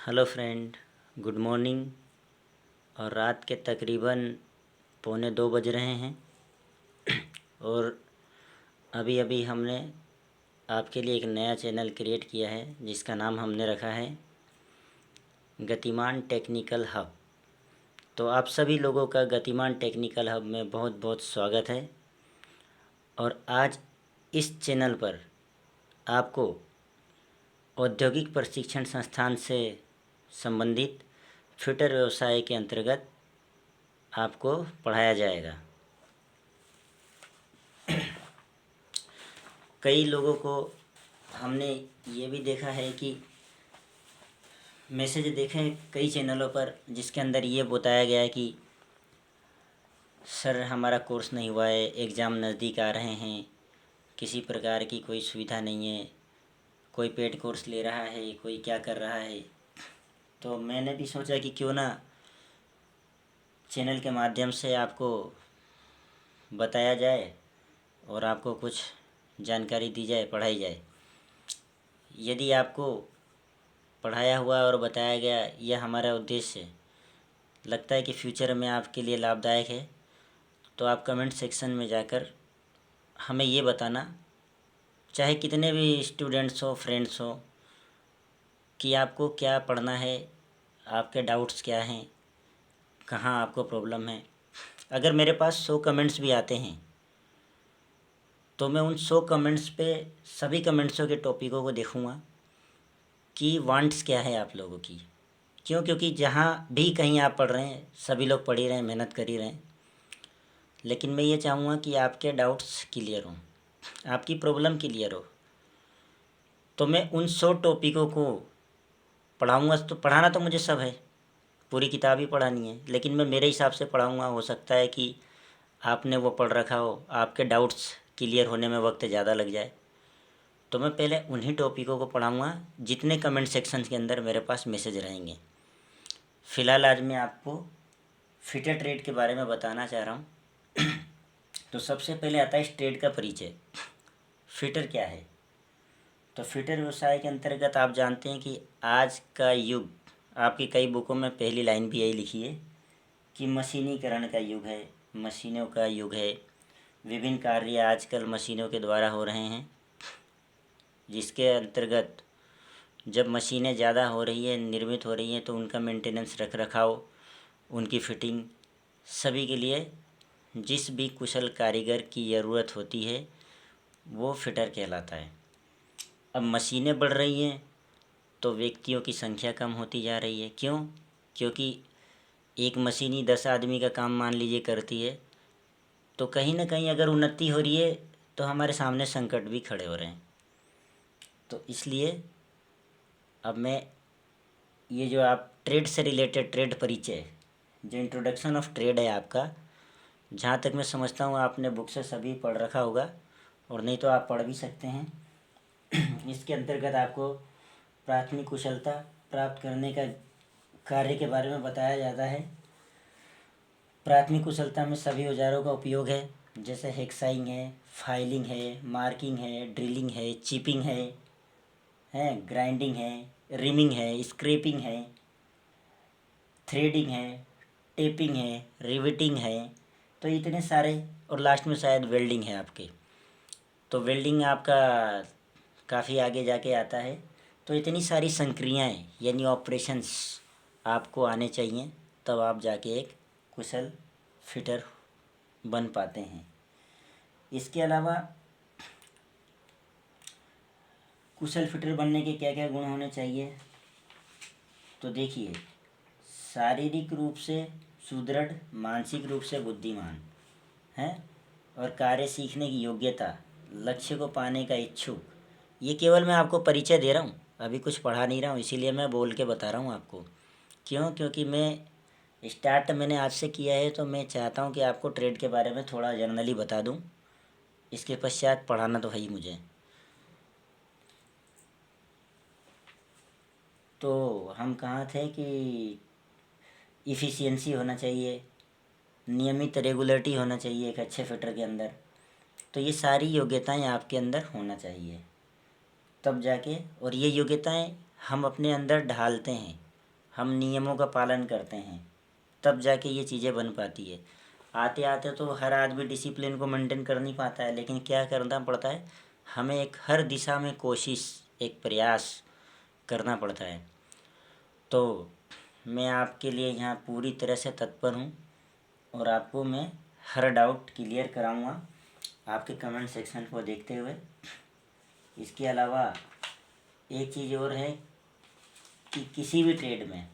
Hello friend, good morning. और रात के तकरीबन 1:45 बज रहे हैं और अभी अभी हमने आपके लिए एक नया चैनल क्रिएट किया है जिसका नाम हमने रखा है गतिमान टेक्निकल हब। तो आप सभी लोगों का गतिमान टेक्निकल हब में बहुत बहुत स्वागत है। और आज इस चैनल पर आपको औद्योगिक प्रशिक्षण संस्थान से संबंधित फिटर व्यवसाय के अंतर्गत आपको पढ़ाया जाएगा। कई लोगों को हमने ये भी देखा है कि मैसेज देखे हैं कई चैनलों पर जिसके अंदर ये बताया गया है कि सर हमारा कोर्स नहीं हुआ है, एग्ज़ाम नज़दीक आ रहे हैं, किसी प्रकार की कोई सुविधा नहीं है, कोई पेड कोर्स ले रहा है, कोई क्या कर रहा है। तो मैंने भी सोचा कि क्यों ना चैनल के माध्यम से आपको बताया जाए और आपको कुछ जानकारी दी जाए, पढ़ाई जाए। यदि आपको पढ़ाया हुआ और बताया गया यह हमारा उद्देश्य लगता है कि फ्यूचर में आपके लिए लाभदायक है, तो आप कमेंट सेक्शन में जाकर हमें ये बताना, चाहे कितने भी स्टूडेंट्स हो, फ्रेंड्स हो, कि आपको क्या पढ़ना है, आपके डाउट्स क्या हैं, कहाँ आपको प्रॉब्लम है। अगर मेरे पास 100 कमेंट्स भी आते हैं तो मैं उन 100 कमेंट्स पे सभी कमेंट्सों के टॉपिकों को देखूँगा कि वांट्स क्या है आप लोगों की। क्योंकि जहाँ भी कहीं आप पढ़ रहे हैं सभी लोग पढ़ ही रहे हैं, मेहनत कर ही रहे हैं, लेकिन मैं ये चाहूँगा कि आपके डाउट्स क्लियर हों, आपकी प्रॉब्लम क्लियर हो। तो मैं उन 100 टॉपिकों को पढ़ाऊँगा। तो पढ़ाना तो मुझे सब है, पूरी किताब ही पढ़ानी है, लेकिन मैं मेरे हिसाब से पढ़ाऊँगा। हो सकता है कि आपने वो पढ़ रखा हो, आपके डाउट्स क्लियर होने में वक्त ज़्यादा लग जाए। तो मैं पहले उन्हीं टॉपिकों को पढ़ाऊँगा जितने कमेंट सेक्शन के अंदर मेरे पास मैसेज रहेंगे। फ़िलहाल आज मैं आपको फिटर ट्रेड के बारे में बताना चाह रहा हूँ। तो सबसे पहले आता है इस ट्रेड का परिचय। फिटर क्या है? तो फिटर व्यवसाय के अंतर्गत आप जानते हैं कि आज का युग, आपकी कई बुकों में पहली लाइन भी यही लिखी है कि मशीनीकरण का युग है, मशीनों का युग है। विभिन्न कार्य आजकल मशीनों के द्वारा हो रहे हैं, जिसके अंतर्गत जब मशीनें ज़्यादा हो रही है, निर्मित हो रही हैं, तो उनका मेंटेनेंस, रख रखाव, उनकी फिटिंग, सभी के लिए जिस भी कुशल कारीगर की ज़रूरत होती है वो फिटर कहलाता है। अब मशीनें बढ़ रही हैं तो व्यक्तियों की संख्या कम होती जा रही है। क्यों? क्योंकि एक मशीन ही 10 आदमी का काम मान लीजिए करती है। तो कहीं ना कहीं अगर उन्नति हो रही है तो हमारे सामने संकट भी खड़े हो रहे हैं। तो इसलिए अब मैं ये जो आप ट्रेड से रिलेटेड ट्रेड परिचय, जो इंट्रोडक्शन ऑफ ट्रेड है आपका, जहाँ तक मैं समझता हूँ आपने बुक से सभी पढ़ रखा होगा, और नहीं तो आप पढ़ भी सकते हैं। इसके अंतर्गत आपको प्राथमिक कुशलता प्राप्त करने का कार्य के बारे में बताया जाता है। प्राथमिक कुशलता में सभी औजारों का उपयोग है, जैसे हेक्साइंग है, फाइलिंग है, मार्किंग है, ड्रिलिंग है, चिपिंग है, ग्राइंडिंग है, रिमिंग है, स्क्रैपिंग है, थ्रेडिंग है, टेपिंग है, रिवेटिंग है। तो इतने सारे, और लास्ट में शायद वेल्डिंग है आपके। तो वेल्डिंग आपका काफ़ी आगे जाके आता है। तो इतनी सारी संक्रियाएँ यानी ऑपरेशंस आपको आने चाहिए, तब आप जाके एक कुशल फिटर बन पाते हैं। इसके अलावा कुशल फिटर बनने के क्या क्या गुण होने चाहिए? तो देखिए, शारीरिक रूप से सुदृढ़, मानसिक रूप से बुद्धिमान है, और कार्य सीखने की योग्यता, लक्ष्य को पाने का इच्छुक। ये केवल मैं आपको परिचय दे रहा हूँ, अभी कुछ पढ़ा नहीं रहा हूँ, इसीलिए मैं बोल के बता रहा हूँ आपको। क्यों? क्योंकि मैं स्टार्ट मैंने आज से किया है, तो मैं चाहता हूँ कि आपको ट्रेड के बारे में थोड़ा जनरली बता दूँ। इसके पश्चात पढ़ाना तो है ही मुझे। तो हम कहाँ थे कि इफ़िशियंसी होना चाहिए, नियमित रेगुलरिटी होना चाहिए एक अच्छे फिटर के अंदर। तो ये सारी योग्यताएं आपके अंदर होना चाहिए, तब जाके, और ये योग्यताएं हम अपने अंदर ढालते हैं हम नियमों का पालन करते हैं, तब जाके ये चीज़ें बन पाती है। आते आते तो हर आदमी डिसिप्लिन को मेंटेन कर नहीं पाता है, लेकिन क्या करना पड़ता है, हमें एक हर दिशा में कोशिश, एक प्रयास करना पड़ता है। तो मैं आपके लिए यहाँ पूरी तरह से तत्पर हूँ और आपको मैं हर डाउट क्लियर कराऊँगा आपके कमेंट सेक्शन को देखते हुए। इसके अलावा एक चीज़ और है कि किसी भी ट्रेड में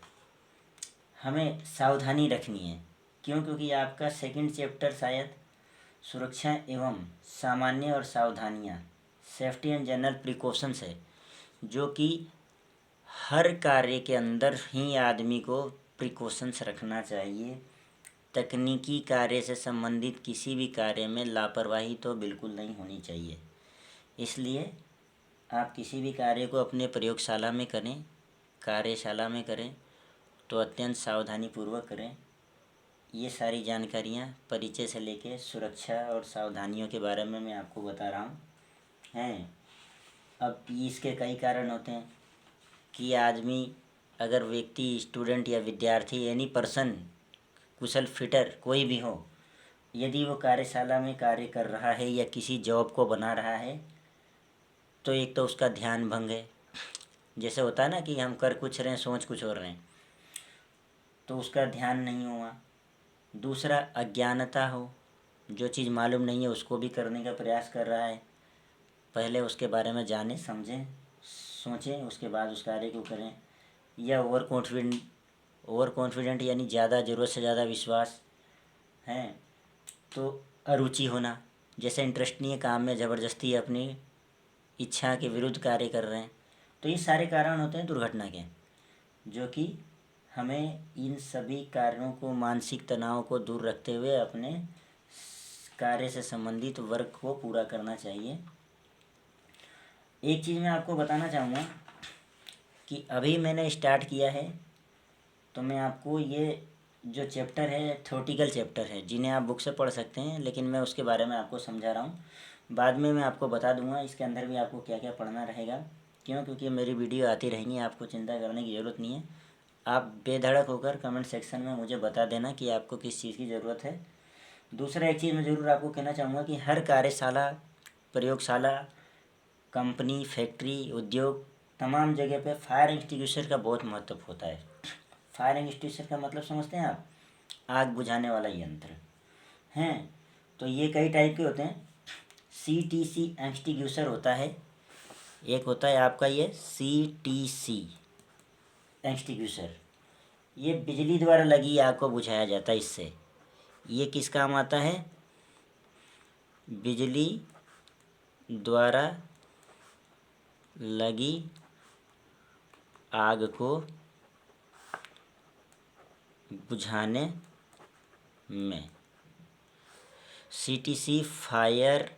हमें सावधानी रखनी है। क्यों? क्योंकि आपका सेकंड चैप्टर शायद सुरक्षा एवं सामान्य और सावधानियाँ, सेफ्टी एंड जनरल प्रिकॉशंस है, जो कि हर कार्य के अंदर ही आदमी को प्रिकॉशंस रखना चाहिए। तकनीकी कार्य से संबंधित किसी भी कार्य में लापरवाही तो बिल्कुल नहीं होनी चाहिए। इसलिए आप किसी भी कार्य को अपने प्रयोगशाला में करें, कार्यशाला में करें, तो अत्यंत सावधानी पूर्वक करें। ये सारी जानकारियाँ परिचय से लेके सुरक्षा और सावधानियों के बारे में मैं आपको बता रहा हूँ हैं। अब इसके कई कारण होते हैं कि आदमी, अगर व्यक्ति, स्टूडेंट या विद्यार्थी, एनी पर्सन, कुशल फिटर कोई भी हो, यदि वो कार्यशाला में कार्य कर रहा है या किसी जॉब को बना रहा है, तो एक तो उसका ध्यान भंग है। जैसे होता है ना कि हम कर कुछ रहे हैं, सोच कुछ और रहे हैं, तो उसका ध्यान नहीं हुआ। दूसरा, अज्ञानता हो, जो चीज़ मालूम नहीं है उसको भी करने का प्रयास कर रहा है। पहले उसके बारे में जानें, समझें, सोचें, उसके बाद उस कार्य को करें। या ओवर कॉन्फिडेंट यानी ज़्यादा, ज़रूरत से ज़्यादा विश्वास है। तो अरुचि होना, जैसे इंटरेस्ट नहीं है काम में, ज़बरदस्ती अपनी इच्छा के विरुद्ध कार्य कर रहे हैं। तो ये सारे कारण होते हैं दुर्घटना के, जो कि हमें इन सभी कार्यों को, मानसिक तनाव को दूर रखते हुए अपने कार्य से संबंधित वर्क को पूरा करना चाहिए। एक चीज़ मैं आपको बताना चाहूँगा कि अभी मैंने स्टार्ट किया है, तो मैं आपको ये जो चैप्टर है, थ्योरेटिकल चैप्टर है, जिन्हें आप बुक से पढ़ सकते हैं, लेकिन मैं उसके बारे में आपको समझा रहा हूँ। बाद में मैं आपको बता दूँगा इसके अंदर भी आपको क्या क्या पढ़ना रहेगा। क्यों? क्योंकि मेरी वीडियो आती रहेंगी, आपको चिंता करने की ज़रूरत नहीं है। आप बेधड़क होकर कमेंट सेक्शन में मुझे बता देना कि आपको किस चीज़ की ज़रूरत है। दूसरा एक चीज़ मैं ज़रूर आपको कहना चाहूँगा कि हर कार्यशाला, प्रयोगशाला, कंपनी, फैक्ट्री, उद्योग, तमाम जगह पे फायर एक्सटिंग्विशर का बहुत महत्व होता है। फायर एक्सटिंग्विशर का मतलब समझते हैं आप? आग बुझाने वाला यंत्र हैं। तो ये कई टाइप के होते हैं। CTC एक्सटिंग्विशर होता है, एक होता है आपका ये CTC एक्सटिंग्विशर। ये बिजली द्वारा लगी आग को बुझाया जाता है इससे। ये किस काम आता है? बिजली द्वारा लगी आग को बुझाने में। CTC फायर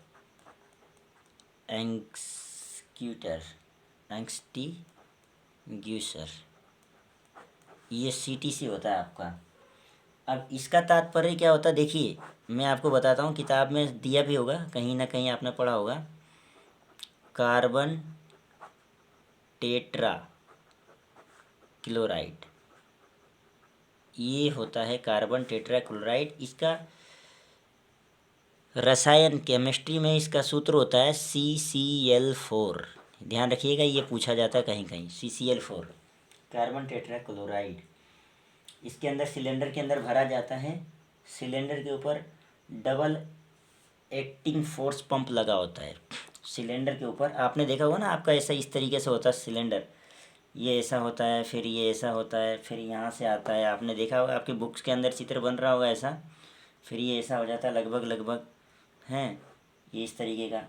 एक्सटिंग्विशर, ये CTC होता है आपका। अब इसका तात्पर्य क्या होता है, देखिए मैं आपको बताता हूँ, किताब में दिया भी होगा, कहीं ना कहीं आपने पढ़ा होगा। कार्बन टेट्रा क्लोराइड, ये होता है कार्बन टेट्रा क्लोराइड। इसका रसायन, केमिस्ट्री में इसका सूत्र होता है CCl4। ध्यान रखिएगा, ये पूछा जाता है कहीं कहीं, CCl4 कार्बन टेट्रा क्लोराइड। इसके अंदर, सिलेंडर के अंदर भरा जाता है। सिलेंडर के ऊपर डबल एक्टिंग फोर्स पंप लगा होता है। सिलेंडर के ऊपर आपने देखा होगा ना, आपका ऐसा इस तरीके से होता है सिलेंडर, ये ऐसा होता है, फिर ये ऐसा होता है, फिर यहाँ से आता है। आपने देखा होगा, आपके बुक्स के अंदर चित्र बन रहा होगा ऐसा, फिर ये ऐसा हो जाता है लगभग हैं, ये इस तरीके का,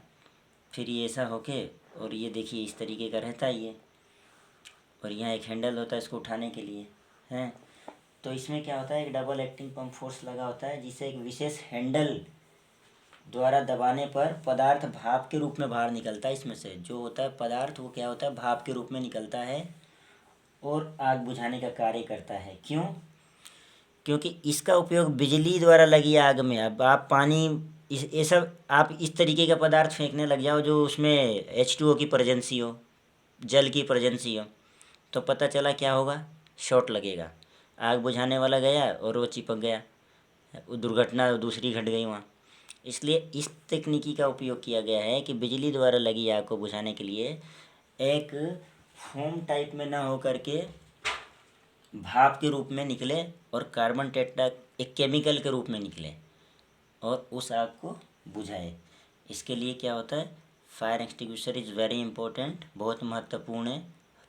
फिर ये ऐसा होके, और ये देखिए इस तरीके का रहता है ये, और यहाँ एक हैंडल होता है इसको उठाने के लिए हैं। तो इसमें क्या होता है, एक डबल एक्टिंग पंप फोर्स लगा होता है, जिससे एक विशेष हैंडल द्वारा दबाने पर पदार्थ भाप के रूप में बाहर निकलता है। इसमें से जो होता है पदार्थ, वो क्या होता है, भाप के रूप में निकलता है और आग बुझाने का कार्य करता है। क्यों? क्योंकि इसका उपयोग बिजली द्वारा लगी आग में, अब आप पानी, ये सब आप इस तरीके का पदार्थ फेंकने लग जाओ जो उसमें H2O की प्रेजेंसी हो, जल की प्रेजेंसी हो, तो पता चला क्या होगा, शॉट लगेगा। आग बुझाने वाला गया और वो चिपक गया, दुर्घटना दूसरी घट गई वहाँ। इसलिए इस तकनीकी का उपयोग किया गया है कि बिजली द्वारा लगी आग को बुझाने के लिए एक फोम टाइप में ना हो करके भाप के रूप में निकले और कार्बन टेट्रा एक केमिकल के रूप में निकले और उस आग को बुझाए। इसके लिए क्या होता है, fire extinguisher is very important, बहुत महत्वपूर्ण है।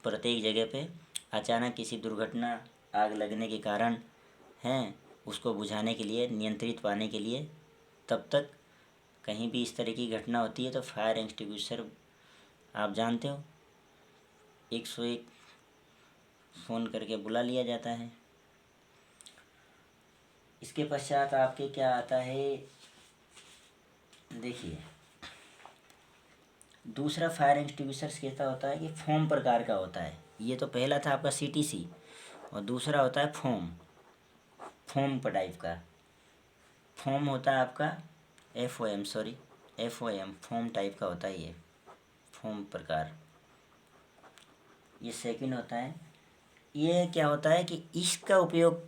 प्रत्येक जगह पे अचानक किसी दुर्घटना आग लगने के कारण हैं उसको बुझाने के लिए, नियंत्रित पाने के लिए, तब तक कहीं भी इस तरह की घटना होती है तो फायर एक्सटिंग्विशर आप जानते हो 101 फ़ोन करके बुला लिया जाता है। इसके पश्चात आपके क्या आता है, देखिए दूसरा फायर एक्सटिंग्विशर कैसा होता है कि फोम प्रकार का होता है। ये तो पहला था आपका CTC और दूसरा होता है फोम टाइप का। फोम होता है आपका FOM फोम टाइप का होता है ये फोम प्रकार। ये सेकंड होता है। ये क्या होता है कि इसका उपयोग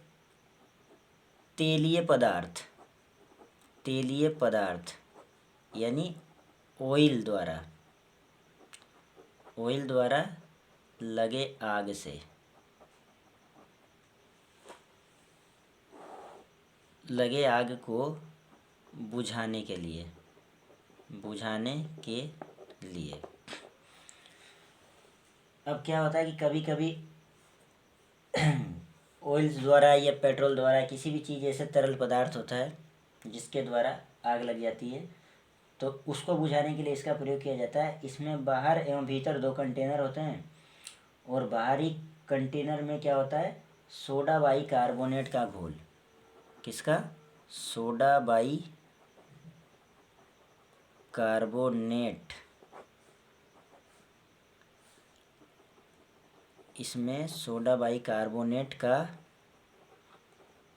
तेलीय पदार्थ यानी ऑयल द्वारा लगे आग से लगे आग को बुझाने के लिए अब क्या होता है कि कभी कभी ऑयल्स द्वारा या पेट्रोल द्वारा किसी भी चीज़ ऐसे तरल पदार्थ होता है जिसके द्वारा आग लग जाती है, तो उसको बुझाने के लिए इसका प्रयोग किया जाता है। इसमें बाहर एवं भीतर 2 कंटेनर होते हैं और बाहरी कंटेनर में क्या होता है, सोडा बाई कार्बोनेट का घोल। किसका? Soda by carbonate. इसमें सोडा बाई कार्बोनेट का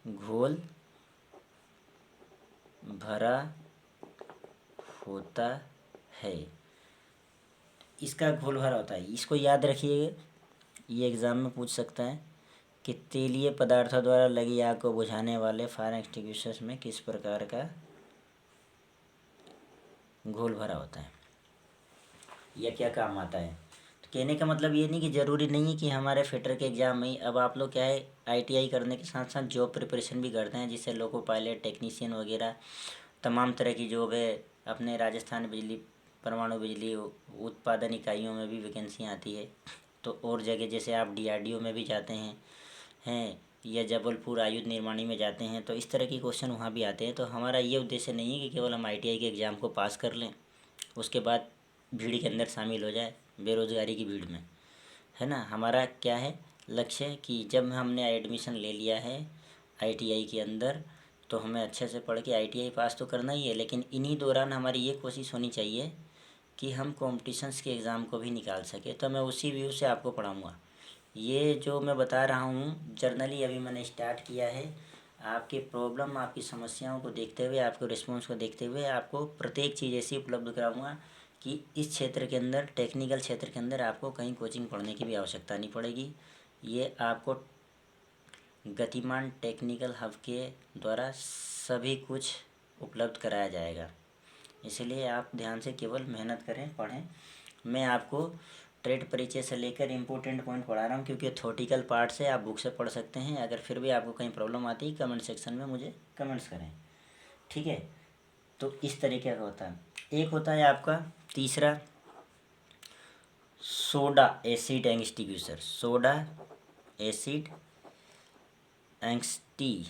घोल भरा होता है। इसका घोल भरा होता है, इसको याद रखिए, ये एग्ज़ाम में पूछ सकता है कि तेलीय पदार्थों द्वारा लगी आग को बुझाने वाले फायर एक्सटिंग्विशर्स में किस प्रकार का घोल भरा होता है या क्या काम आता है। तो कहने का मतलब ये नहीं कि ज़रूरी नहीं है कि हमारे फिटर के एग्ज़ाम में ही, अब आप लोग क्या है ITI करने के साथ साथ जॉब प्रिपरेशन भी करते हैं, जिससे लोको पायलट, टेक्नीशियन वगैरह तमाम तरह की जॉब है। अपने राजस्थान बिजली परमाणु बिजली उत्पादन इकाइयों में भी वैकेंसियाँ आती है। तो और जगह जैसे आप DRDO में भी जाते हैं या जबलपुर आयुध निर्माणी में जाते हैं, तो इस तरह के क्वेश्चन वहाँ भी आते हैं। तो हमारा ये उद्देश्य नहीं है कि केवल हम ITI के एग्ज़ाम को पास कर लें, उसके बाद भीड़ के अंदर शामिल हो जाए, बेरोज़गारी की भीड़ में, है ना। हमारा क्या है लक्ष्य कि जब हमने एडमिशन ले लिया है ITI के अंदर, तो हमें अच्छे से पढ़ के ITI पास तो करना ही है, लेकिन इन्हीं दौरान हमारी ये कोशिश होनी चाहिए कि हम कॉम्पिटिशन्स के एग्ज़ाम को भी निकाल सके। तो मैं उसी व्यू से आपको पढ़ाऊँगा। ये जो मैं बता रहा हूँ जर्नली अभी मैंने स्टार्ट किया है। आपकी प्रॉब्लम, आपकी समस्याओं को देखते हुए, आपके रिस्पॉन्स को देखते हुए आपको प्रत्येक चीज़ ऐसी उपलब्ध कराऊँगा कि इस क्षेत्र के अंदर, टेक्निकल क्षेत्र के अंदर आपको कहीं कोचिंग पढ़ने की भी आवश्यकता नहीं पड़ेगी। ये आपको गतिमान टेक्निकल हब के द्वारा सभी कुछ उपलब्ध कराया जाएगा। इसलिए आप ध्यान से केवल मेहनत करें, पढ़ें। मैं आपको ट्रेड परिचय से लेकर इम्पोर्टेंट पॉइंट पढ़ा रहा हूँ, क्योंकि थ्योरेटिकल पार्ट से आप बुक से पढ़ सकते हैं। अगर फिर भी आपको कहीं प्रॉब्लम आती है, कमेंट सेक्शन में मुझे कमेंट्स करें, ठीक है। तो इस तरीके का होता है। एक होता है आपका तीसरा soda acid extinguisher. Soda acid extinguisher.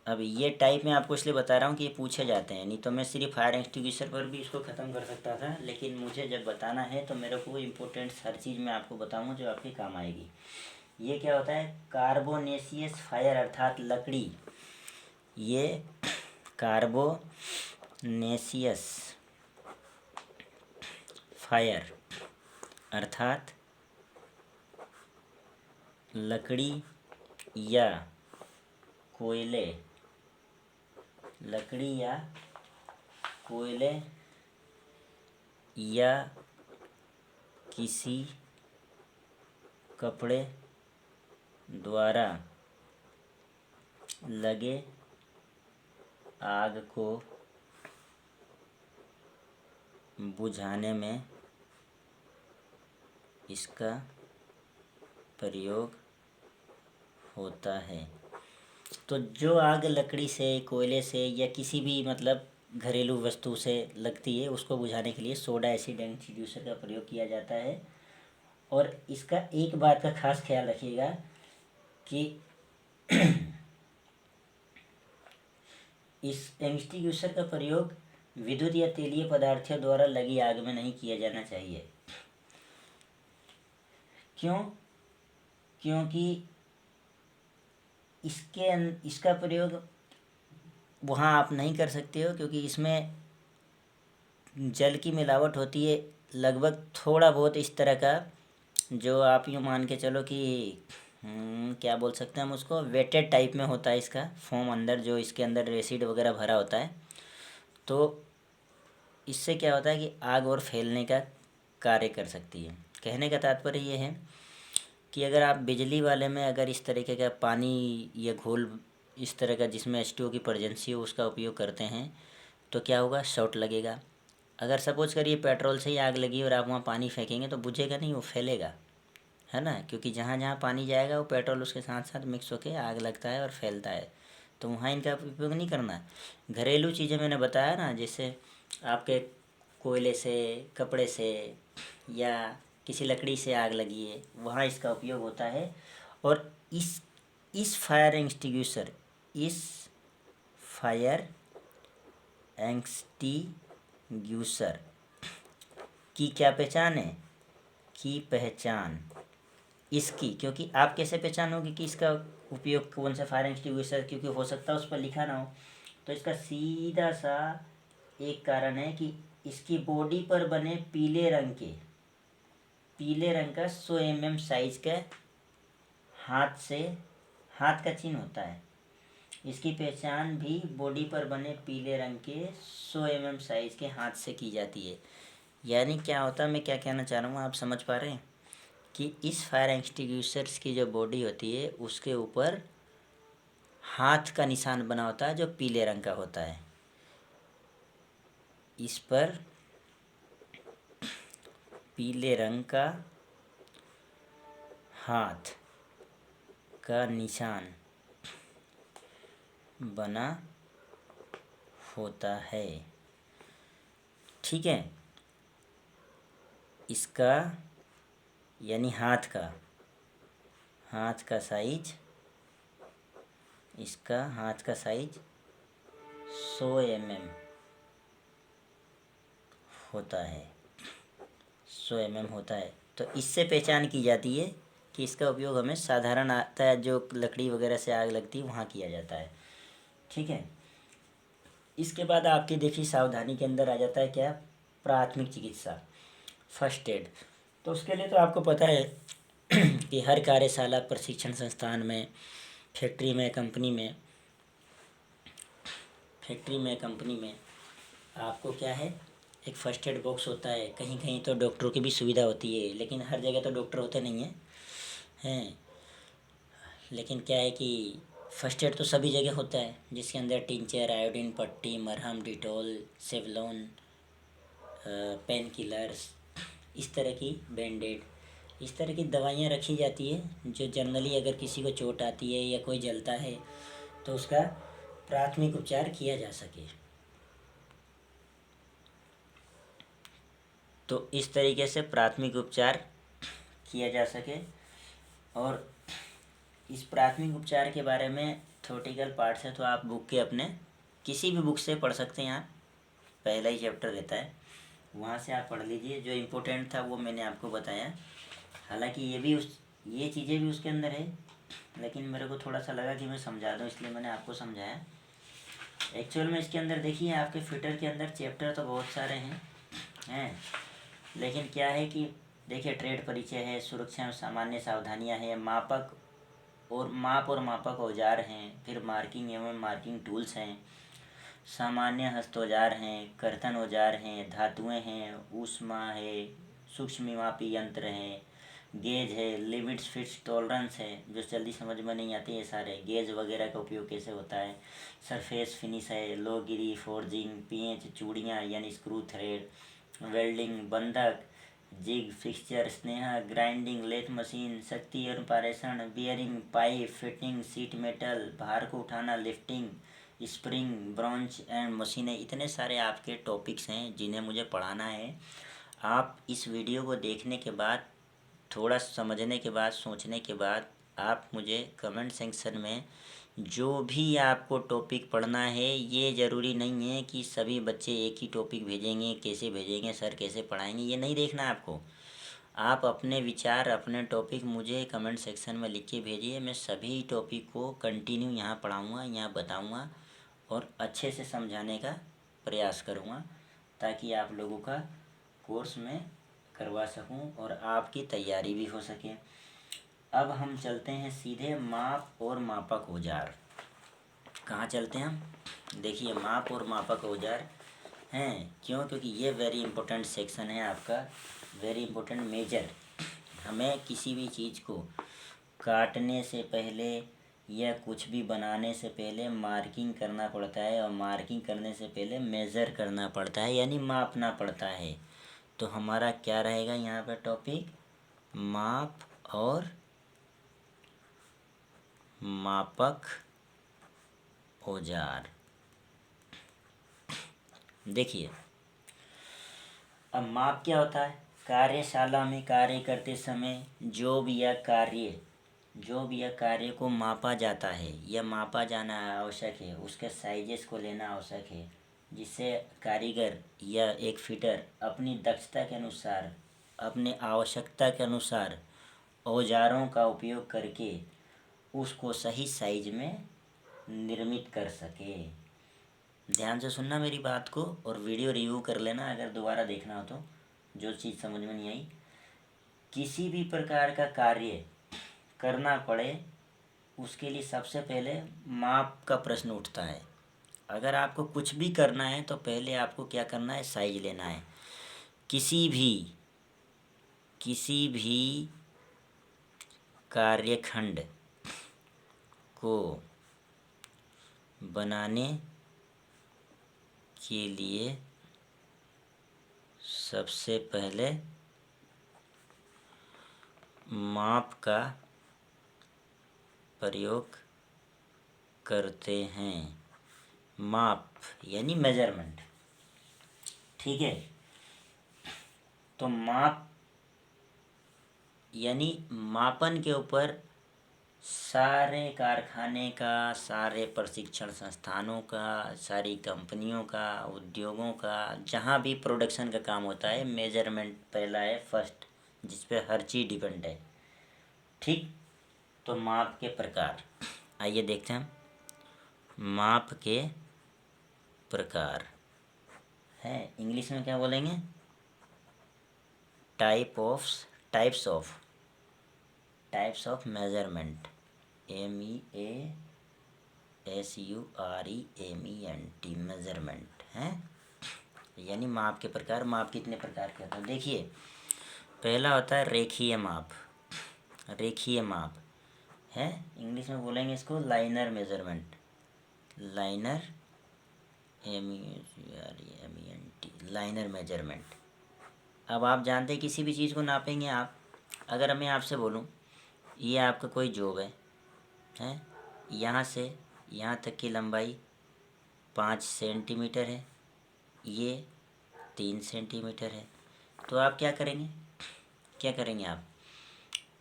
अब ये टाइप मैं आपको इसलिए बता रहा हूँ कि ये पूछे जाते हैं, नहीं तो मैं सिर्फ फायर एक्सटिंग्विशर पर भी इसको ख़त्म कर सकता था, लेकिन मुझे जब बताना है तो मेरे को इम्पोर्टेंट हर चीज़ मैं आपको बताऊँगा जो आपके काम आएगी। ये क्या होता है, कार्बोनेशियस फायर अर्थात लकड़ी। ये कार्बोनेशियस फायर अर्थात लकड़ी या कोयले या किसी कपड़े द्वारा लगे आग को बुझाने में इसका प्रयोग होता है। तो जो आग लकड़ी से, कोयले से या किसी भी मतलब घरेलू वस्तु से लगती है, उसको बुझाने के लिए सोडा एसिड एक्सटिंग्विशर का प्रयोग किया जाता है। और इसका एक बात का खास ख्याल रखिएगा कि इस एक्सटिंग्विशर का प्रयोग विद्युत या तेलीय पदार्थों द्वारा लगी आग में नहीं किया जाना चाहिए। क्यों? क्योंकि इसका प्रयोग वहाँ आप नहीं कर सकते हो, क्योंकि इसमें जल की मिलावट होती है लगभग थोड़ा बहुत इस तरह का, जो आप यूँ मान के चलो कि क्या बोल सकते हैं हम उसको, वेटेड टाइप में होता है इसका फोम अंदर, जो इसके अंदर एसिड वगैरह भरा होता है। तो इससे क्या होता है कि आग और फैलने का कार्य कर सकती है। कहने का तात्पर्य ये है कि अगर आप बिजली वाले में अगर इस तरीके का पानी या घोल इस तरह का जिसमें H2O की प्रेजेंसी हो उसका उपयोग करते हैं तो क्या होगा, शॉर्ट लगेगा। अगर सपोज करिए पेट्रोल से ही आग लगी और आप वहाँ पानी फेंकेंगे तो बुझेगा नहीं, वो फैलेगा, है ना, क्योंकि जहाँ जहाँ पानी जाएगा वो पेट्रोल उसके साथ साथ मिक्स होकर आग लगता है और फैलता है। तो वहाँ इनका उपयोग नहीं करना। घरेलू चीज़ें मैंने बताया ना, जैसे आपके कोयले से, कपड़े से या किसी लकड़ी से आग लगी है, वहाँ इसका उपयोग होता है। और इस फायर एक्सटिंग्विशर की क्या पहचान है? की पहचान इसकी, क्योंकि आप कैसे पहचानोगे कि इसका उपयोग कौन सा फायर एक्सटिंग्विशर, क्योंकि हो सकता है उस पर लिखा ना हो। तो इसका सीधा सा एक कारण है कि इसकी बॉडी पर बने पीले रंग का 100 mm साइज का हाथ का चिन्ह होता है। इसकी पहचान भी बॉडी पर बने पीले रंग के 100 mm साइज के हाथ से की जाती है। यानी क्या होता है, मैं क्या कहना चाह रहा हूँ आप समझ पा रहे हैं कि इस फायर एक्सटिंग्विशर्स की जो बॉडी होती है उसके ऊपर हाथ का निशान बना होता है जो पीले रंग का होता है। इस पर पीले रंग का हाथ का निशान बना होता है, ठीक है। इसका यानी हाथ का साइज, इसका हाथ का साइज 100 mm होता है, 100 mm होता है। तो इससे पहचान की जाती है कि इसका उपयोग हमें साधारण आता है, जो लकड़ी वगैरह से आग लगती है वहाँ किया जाता है, ठीक है। इसके बाद आपकी देखिए सावधानी के अंदर आ जाता है क्या, प्राथमिक चिकित्सा, फर्स्ट एड। तो उसके लिए तो आपको पता है कि हर कार्यशाला, प्रशिक्षण संस्थान में, फैक्ट्री में, कंपनी में आपको क्या है, एक फर्स्ट एड बॉक्स होता है। कहीं कहीं तो डॉक्टरों की भी सुविधा होती है, लेकिन हर जगह तो डॉक्टर होते नहीं हैं। लेकिन क्या है कि फर्स्ट एड तो सभी जगह होता है, जिसके अंदर टिंचर, आयोडीन पट्टी, मरहम, डिटॉल, सेवलॉन, पेन किलर्स, इस तरह की बैंडेड, इस तरह की दवाइयाँ रखी जाती है, जो जनरली अगर किसी को चोट आती है या कोई जलता है तो उसका प्राथमिक उपचार किया जा सके। तो इस तरीके से प्राथमिक उपचार किया जा सके। और इस प्राथमिक उपचार के बारे में थ्योरेटिकल पार्ट है तो आप बुक के अपने किसी भी बुक से पढ़ सकते हैं। आप पहला ही चैप्टर रहता है, वहाँ से आप पढ़ लीजिए। जो इम्पोर्टेंट था वो मैंने आपको बताया। हालांकि ये चीज़ें भी उसके अंदर है, लेकिन मेरे को थोड़ा सा लगा कि मैं समझा दूँ, इसलिए मैंने आपको समझाया। एक्चुअल में इसके अंदर देखिए, आपके फिटर के अंदर चैप्टर तो बहुत सारे हैं, लेकिन क्या है कि देखिए ट्रेड परिचय है, सुरक्षा में सामान्य सावधानियां हैं, माप और मापक औजार हैं, फिर मार्किंग एवं मार्किंग टूल्स हैं, सामान्य हस्त औजार हैं, कर्तन औजार हैं, धातुएं हैं, ऊष्मा है, सूक्ष्म मापी यंत्र हैं, गेज है, लिमिट्स, फिट्स, टॉलरेंस है, जो जल्दी समझ में नहीं आती है सारे। गेज वगैरह का उपयोग कैसे होता है। सरफेस फिनिश है, लोगिरी, फोर्जिंग, पेंच, चूड़ियाँ यानी स्क्रू थ्रेड, वेल्डिंग, बंधक, जिग, फिक्सचर, स्नेहा, ग्राइंडिंग, लेथ मशीन, शक्ति और पारेषण, bearing, pipe fitting, sheet metal, भार को उठाना, लिफ्टिंग, स्प्रिंग, ब्रांच एंड मशीनें। इतने सारे आपके टॉपिक्स हैं जिन्हें मुझे पढ़ाना है। आप इस वीडियो को देखने के बाद, थोड़ा समझने के बाद, सोचने के बाद, आप मुझे कमेंट सेक्शन में जो भी आपको टॉपिक पढ़ना है, ये ज़रूरी नहीं है कि सभी बच्चे एक ही टॉपिक भेजेंगे, कैसे भेजेंगे, सर कैसे पढ़ाएंगे, ये नहीं देखना है आपको। आप अपने विचार, अपने टॉपिक मुझे कमेंट सेक्शन में लिख के भेजिए। मैं सभी टॉपिक को कंटिन्यू यहाँ पढ़ाऊँगा, यहाँ बताऊँगा और अच्छे से समझाने का प्रयास करूँगा, ताकि आप लोगों का कोर्स में करवा सकूं और आपकी तैयारी भी हो सके। अब हम चलते हैं सीधे माप और मापक औजार। कहाँ चलते हैं हम? देखिए, माप और मापक औजार हैं। क्यों? क्योंकि ये वेरी इंपॉर्टेंट सेक्शन है आपका, वेरी इंपॉर्टेंट मेजर। हमें किसी भी चीज़ को काटने से पहले या कुछ भी बनाने से पहले मार्किंग करना पड़ता है, और मार्किंग करने से पहले मेज़र करना पड़ता है, यानी मापना पड़ता है। तो हमारा क्या रहेगा यहाँ पर टॉपिक? माप और मापक औजार। देखिए, अब माप क्या होता है? कार्यशाला में कार्य करते समय जो भी यह कार्य को मापा जाता है या मापा जाना आवश्यक है, उसके साइजेस को लेना आवश्यक है, जिससे कारीगर या एक फिटर अपनी दक्षता के अनुसार, अपने आवश्यकता के अनुसार औजारों का उपयोग करके उसको सही साइज में निर्मित कर सके। ध्यान से सुनना मेरी बात को, और वीडियो रिव्यू कर लेना अगर दोबारा देखना हो तो, जो चीज़ समझ में नहीं आई। किसी भी प्रकार का कार्य करना पड़े, उसके लिए सबसे पहले माप का प्रश्न उठता है। अगर आपको कुछ भी करना है तो पहले आपको क्या करना है? साइज लेना है। किसी भी कार्यखंड को बनाने के लिए सबसे पहले माप का प्रयोग करते हैं। माप यानी मेजरमेंट, ठीक है। तो माप यानी मापन के ऊपर सारे कारखाने का, सारे प्रशिक्षण संस्थानों का, सारी कंपनियों का, उद्योगों का, जहाँ भी प्रोडक्शन का काम होता है, मेजरमेंट पहला है, फर्स्ट, जिस पे हर चीज़ डिपेंड है, ठीक। तो माप के प्रकार, आइए देखते हैं हम। माप के प्रकार हैं, इंग्लिश में क्या बोलेंगे? Types of measurement, MEASUREMENT, measurement हैं, यानी माप के प्रकार। माप कितने प्रकार के होते हैं? देखिए, पहला होता है रेखीय माप। रेखीय माप है, इंग्लिश में बोलेंगे इसको liner measurement. Liner, MEASUREMENT, liner measurement. अब आप जानते हैं किसी भी चीज़ को नापेंगे आप, अगर मैं आपसे बोलूँ ये आपका कोई जॉब है, यहाँ से यहाँ तक की लंबाई 5 सेंटीमीटर है, ये 3 सेंटीमीटर है, तो आप क्या करेंगे?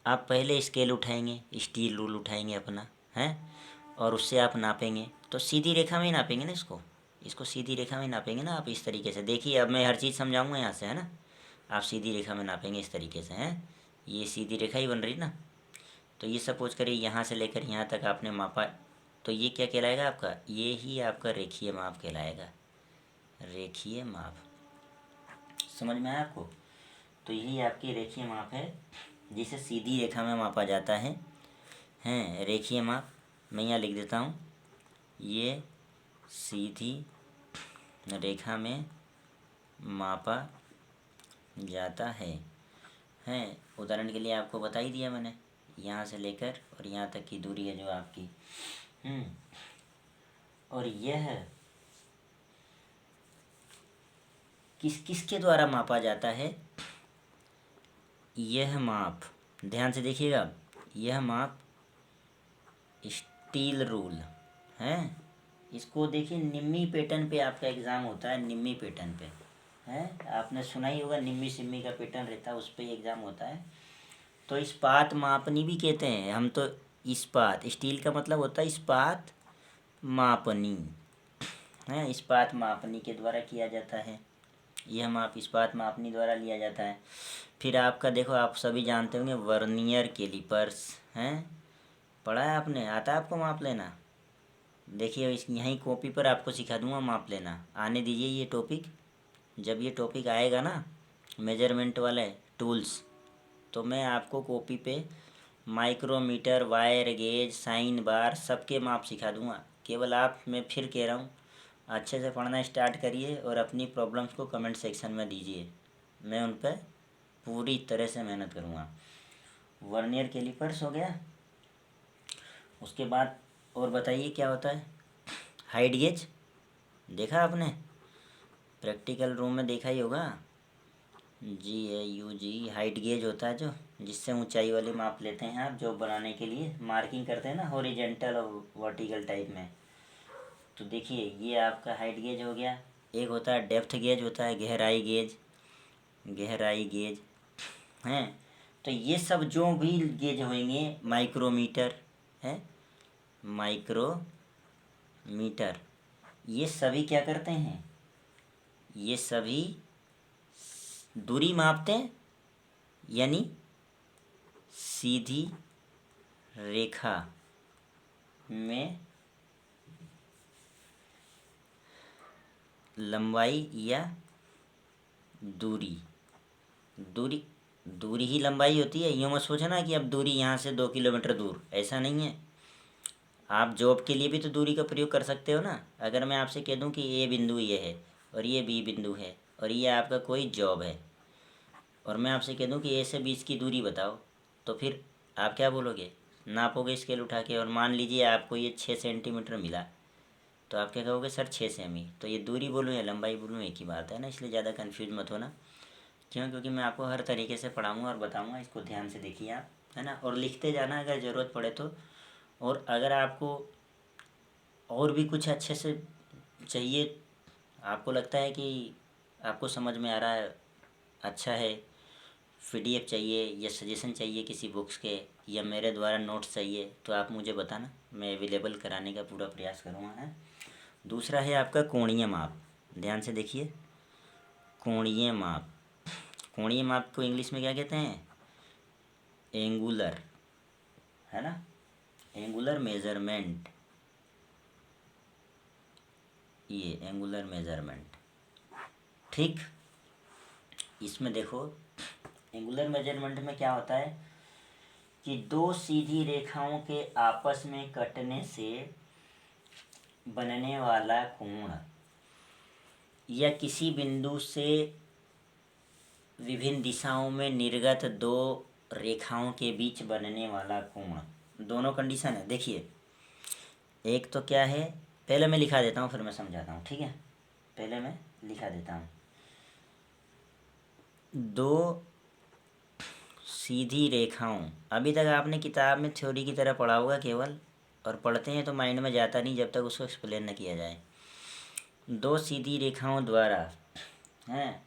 आप पहले स्केल उठाएंगे, स्टील रूल उठाएंगे अपना, है, और उससे आप नापेंगे। तो सीधी रेखा में ही नापेंगे ना, इसको सीधी रेखा में ही नापेंगे ना आप, इस तरीके से। देखिए, अब मैं हर चीज़ समझाऊंगा यहाँ से, है ना। आप सीधी रेखा में नापेंगे इस तरीके से, हैं, ये सीधी रेखा ही बन रही ना। तो ये सपोज करिए यहाँ से लेकर यहाँ तक आपने मापा, तो ये क्या कहलाएगा आपका? ये ही आपका रेखीय माप कहलाएगा। रेखीय माप समझ में आया आपको? तो यही आपकी रेखीय माप है, जिसे सीधी रेखा में मापा जाता है, हैं, रेखीय माप। मैं यहाँ लिख देता हूँ, ये सीधी रेखा में मापा जाता है, हैं। उदाहरण के लिए आपको बता ही दिया मैंने, यहाँ से लेकर और यहाँ तक की दूरी है जो आपकी। और यह किसके द्वारा मापा जाता है? यह माप, ध्यान से देखिएगा, यह माप स्टील रूल है। इसको देखिए, निम्मी पैटर्न पे आपका एग्ज़ाम होता है, निम्मी पैटर्न पे है, आपने सुना ही होगा, निम्मी सिम्मी का पैटर्न रहता है, उस पर एग्ज़ाम होता है। तो इस्पात मापनी भी कहते हैं हम तो। इस्पात, स्टील का मतलब होता है इस्पात मापनी है, इस्पात मापनी के द्वारा किया जाता है। यह माप इस्पात मापनी द्वारा लिया जाता है। फिर आपका देखो, आप सभी जानते होंगे वर्नियर कैलिपर्स हैं, पढ़ा है आपने, आता है आपको माप लेना? देखिए इस यहीं कॉपी पर आपको सिखा दूंगा माप लेना। आने दीजिए ये टॉपिक, जब ये टॉपिक आएगा ना मेजरमेंट वाले टूल्स, तो मैं आपको कॉपी पे micrometer, wire gauge, sine bar सबके माप सिखा दूंगा। केवल आप, मैं फिर कह रहा हूँ, अच्छे से पढ़ना स्टार्ट करिए और अपनी प्रॉब्लम्स को कमेंट सेक्शन में दीजिए, मैं उन पर पूरी तरह से मेहनत करूँगा। वर्नियर कैलिपर्स हो गया। उसके बाद और बताइए क्या होता है? हाइट गेज देखा आपने? प्रैक्टिकल रूम में देखा ही होगा। GAUG हाइट गेज होता है जो, जिससे ऊंचाई वाली माप लेते हैं आप, जॉब बनाने के लिए मार्किंग करते हैं ना हॉरिजेंटल और वर्टिकल टाइप में। तो देखिए ये आपका हाइट गेज हो गया। एक होता है डेप्थ गेज, होता है गहराई गेज, गहराई गेज हैं। तो ये सब जो भी गेज होंगे, माइक्रोमीटर है, माइक्रोमीटर, ये सभी क्या करते हैं? ये सभी दूरी मापते हैं, यानी सीधी रेखा में लंबाई या दूरी, दूरी दूरी ही लंबाई होती है। यूँ मत सोचना कि अब दूरी यहाँ से 2 किलोमीटर दूर, ऐसा नहीं है। आप जॉब के लिए भी तो दूरी का प्रयोग कर सकते हो ना। अगर मैं आपसे कह दूं कि ए बिंदु ये है और ये बी बिंदु है और ये आपका कोई जॉब है, और मैं आपसे कह दूं कि ए से 20 की दूरी बताओ, तो फिर आप क्या बोलोगे? नापोगे स्केल उठा के, और मान लीजिए आपको ये 6 सेंटीमीटर मिला, तो आप क्या कहोगे? Sir 6 semi. तो ये दूरी बोलूँ या लंबाई बोलूँ, एक ही बात है ना, इसलिए ज़्यादा कन्फ्यूज मत होना। क्यों? क्योंकि मैं आपको हर तरीके से पढ़ाऊँगा और बताऊँगा, इसको ध्यान से देखिए आप, है ना, और लिखते जाना अगर ज़रूरत पड़े तो। और अगर आपको और भी कुछ अच्छे से चाहिए, आपको लगता है कि आपको समझ में आ रहा है, अच्छा है, PDF चाहिए या सजेशन चाहिए किसी बुक्स के, या मेरे द्वारा नोट्स चाहिए, तो आप मुझे बताना, मैं अवेलेबल कराने का पूरा प्रयास करूँगा है। दूसरा है आपका कोणीय माप, ध्यान से देखिए, कोणीय माप। कोणीय माप को इंग्लिश में क्या कहते हैं? एंगुलर, है ना, एंगुलर मेजरमेंट, ये एंगुलर मेजरमेंट। ठीक, इसमें देखो एंगुलर मेजरमेंट में क्या होता है कि दो सीधी रेखाओं के आपस में कटने से बनने वाला कोण, या किसी बिंदु से विभिन्न दिशाओं में निर्गत दो रेखाओं के बीच बनने वाला कोण, दोनों कंडीशन है। देखिए एक तो क्या है, पहले मैं लिखा देता हूँ फिर मैं समझाता हूँ, ठीक है? पहले मैं लिखा देता हूँ। दो सीधी रेखाओं, अभी तक आपने किताब में थ्योरी की तरह पढ़ा होगा केवल, और पढ़ते हैं तो माइंड में जाता नहीं जब तक उसको एक्सप्लेन न किया जाए। दो सीधी रेखाओं द्वारा हैं,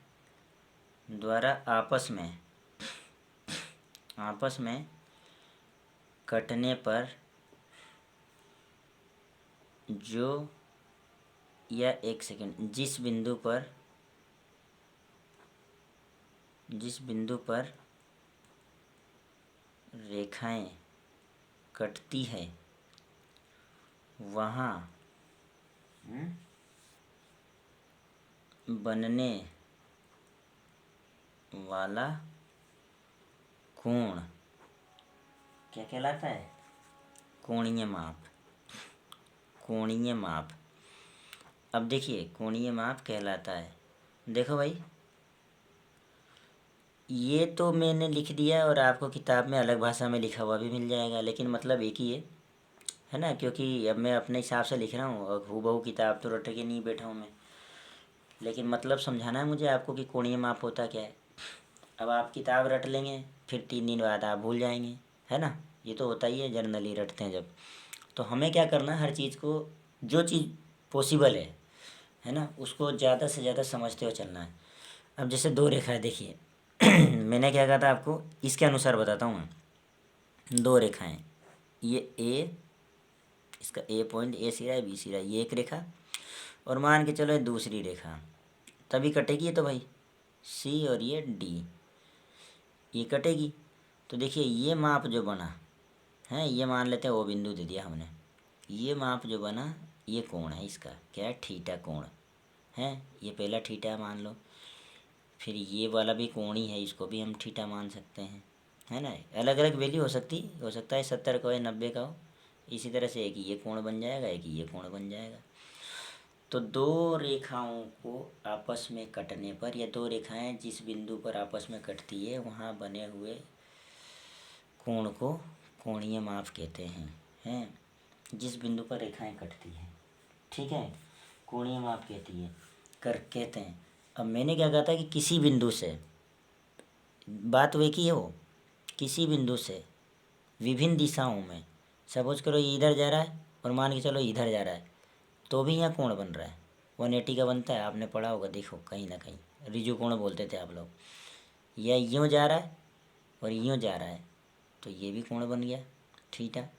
द्वारा आपस में कटने पर जो, या एक सेकंड, जिस बिंदु पर रेखाएं कटती है वहाँ बनने वाला कोण क्या कहलाता है? कोणीय माप, कोणीय माप। अब देखिए कोणीय माप कहलाता है, देखो भाई, ये तो मैंने लिख दिया और आपको किताब में अलग भाषा में लिखा हुआ भी मिल जाएगा, लेकिन मतलब एक ही है ना, क्योंकि अब मैं अपने हिसाब से लिख रहा हूँ और हूबहू किताब तो रट के नहीं बैठा हूँ मैं, लेकिन मतलब समझाना है मुझे आपको कि कोणीय माप होता क्या है। अब आप किताब रट लेंगे, फिर 3 दिन बाद आप भूल जाएंगे, है ना। ये तो होता ही है, जर्नली रटते हैं जब। तो हमें क्या करना है, हर चीज़ को, जो चीज़ पॉसिबल है ना, उसको ज़्यादा से ज़्यादा समझते हुए चलना है। अब जैसे 2 रेखाएं देखिए मैंने क्या कहा था आपको, इसके अनुसार बताता हूँ मैं। 2 रेखाएं, ये ए, इसका ए पॉइंट, ए सिरा है, बी सिरा है, ये एक रेखा, और मान के चलो ये दूसरी रेखा, तभी कटेगी ये तो भाई, सी और ये डी, ये कटेगी। तो देखिए ये माप जो बना है, ये मान लेते हैं, वो बिंदु दे दिया हमने, ये माप जो बना, ये कोण है, इसका क्या है, थीटा कोण है, ये पहला थीटा मान लो। फिर ये वाला भी कोण ही है, इसको भी हम थीटा मान सकते हैं, है ना। अलग अलग वैल्यू हो सकता है 70 का हो, 90 का हो। इसी तरह से एक ये कोण बन जाएगा, एक ये कोण बन जाएगा। तो 2 रेखाओं को आपस में कटने पर, या 2 रेखाएं जिस बिंदु पर आपस में कटती है, वहाँ बने हुए कोण को कोणीय माप कहते हैं। जिस बिंदु पर रेखाएं कटती हैं, ठीक है, कोणीय माप कहते हैं। अब मैंने क्या कहा था कि किसी बिंदु से, बात वे की हो, किसी बिंदु से विभिन्न दिशाओं में, सपोज करो ये इधर जा रहा है और मान के चलो इधर जा रहा है, तो भी यहाँ कोण बन रहा है, 180 का बनता है, आपने पढ़ा होगा, देखो कहीं ना कहीं, रिजु कोण बोलते थे आप लोग। या यूँ जा रहा है और यूँ जा रहा है, तो ये भी कोण बन गया थीटा।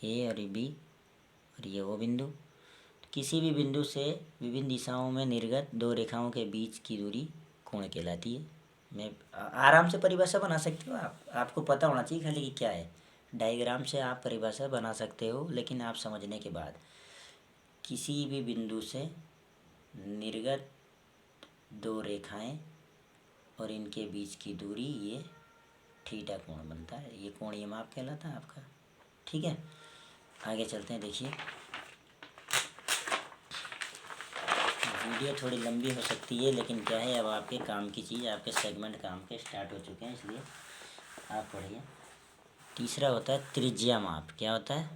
ए और बी, और ये वो बिंदु। किसी भी बिंदु से विभिन्न दिशाओं में निर्गत 2 रेखाओं के बीच की दूरी कोण कहलाती है। मैं आराम से परिभाषा बना सकते हो आप, आपको पता होना चाहिए खाली कि क्या है। डायग्राम से आप परिभाषा बना सकते हो, लेकिन आप समझने के बाद, किसी भी बिंदु से निर्गत 2 रेखाएं और इनके बीच की दूरी, ये थीटा कोण बनता है, ये कोणीय माप कहलाता है आपका, ठीक है। आगे चलते हैं, देखिए वीडियो थोड़ी लंबी हो सकती है, लेकिन क्या है, अब आपके काम की चीज़, आपके सेगमेंट काम के स्टार्ट हो चुके हैं, इसलिए आप पढ़िए। तीसरा होता है त्रिज्या माप। क्या होता है,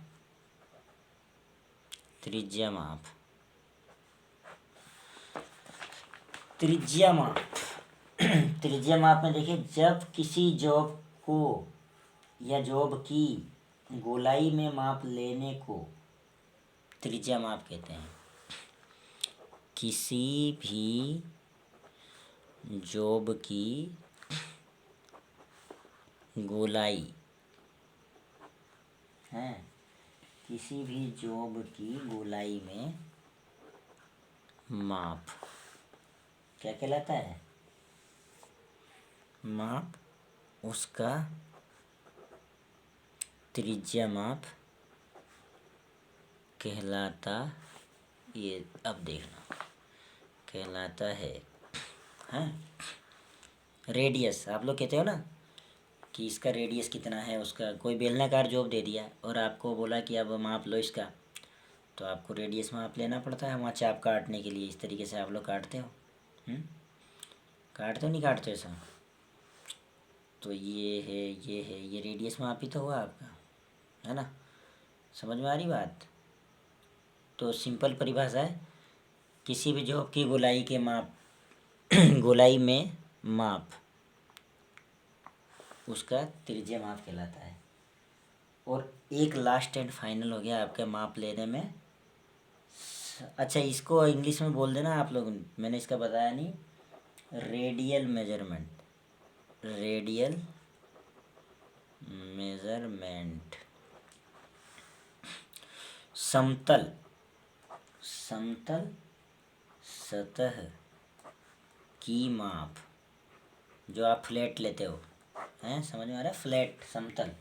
त्रिज्या माप। त्रिज्या माप त्रिज्या माप में देखिए, जब किसी जॉब को या जॉब की गोलाई में माप लेने को त्रिज्या माप कहते हैं। किसी भी जॉब की गोलाई है, किसी भी जॉब की गोलाई में माप क्या कहलाता है, माप उसका त्रिज्या माप कहलाता, ये अब देखना, कहलाता है, हैं। रेडियस, आप लोग कहते हो ना कि इसका रेडियस कितना है, उसका कोई बेलनाकार जॉब दे दिया और आपको बोला कि अब माप लो इसका, तो आपको रेडियस माप लेना पड़ता है वहाँ चाप काटने के लिए। इस तरीके से आप लोग काटते हो, काटते हो नहीं काटते हो ऐसा। तो ये है, ये है, ये रेडियस माप ही तो हुआ आपका, है ना। समझ में आ रही बात। तो सिंपल परिभाषा है, किसी भी जॉब की गोलाई के माप गोलाई में माप उसका त्रिज्या माप कहलाता है। और एक लास्ट एंड फाइनल हो गया आपका माप लेने में। अच्छा, इसको इंग्लिश में बोल देना आप लोग, मैंने इसका बताया नहीं, रेडियल मेजरमेंट। रेडियल मेजरमेंट, समतल समतल सतह की माप, जो आप फ्लैट लेते हो, हैं, समझ में आ रहा है, फ्लैट समतल,